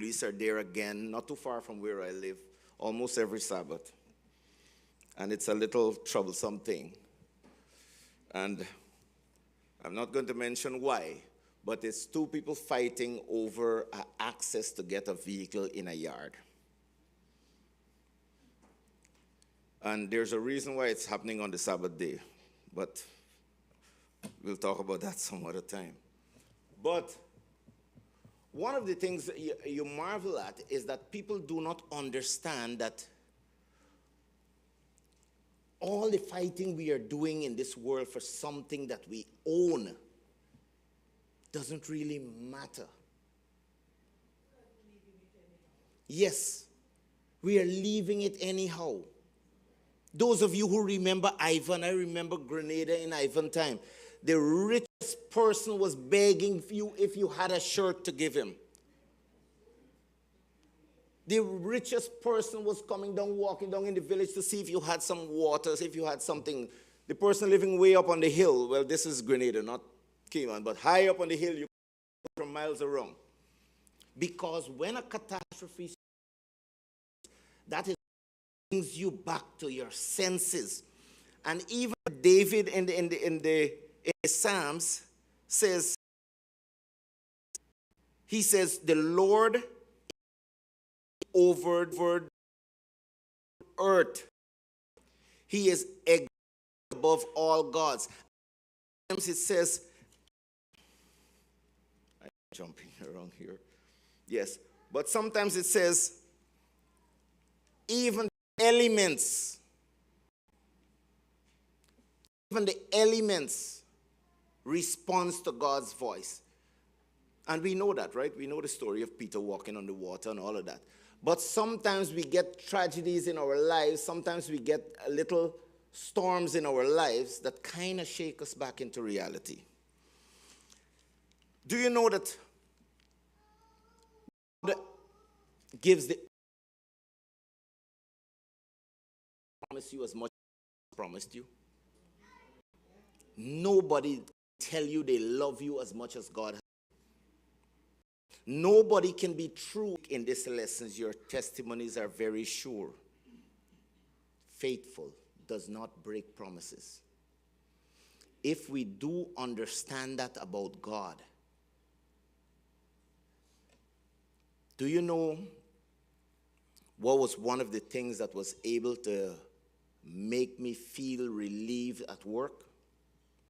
police are there again, not too far from where I live, almost every Sabbath. And it's a little troublesome thing. And I'm not going to mention why, but it's two people fighting over access to get a vehicle in a yard. And there's a reason why it's happening on the Sabbath day, but we'll talk about that some other time. But one of the things that you marvel at is that people do not understand that all the fighting we are doing in this world for something that we own doesn't really matter. Yes, we are leaving it anyhow. Those of you who remember Ivan, I remember Grenada in Ivan time. The richest person was begging you if you had a shirt to give him. The richest person was coming down, walking down in the village to see if you had some water, if you had something. The person living way up on the hill, well, this is Grenada, not Cayman, but high up on the hill, you go from miles around. Because when a catastrophe, that is brings you back to your senses. And even David in the Psalms says, he says, the Lord over earth. He is above all gods. Sometimes it says, I'm jumping around here. Yes, but sometimes it says, even the elements responds to God's voice. And we know that, right? We know the story of Peter walking on the water and all of that. But sometimes we get tragedies in our lives. Sometimes we get little storms in our lives that kind of shake us back into reality. Do you know that God gives the promise you as much as promised you? Nobody tell you they love you as much as God has. Nobody can be true in these lessons. Your testimonies are very sure. Faithful does not break promises. If we do understand that about God, do you know what was one of the things that was able to make me feel relieved at work?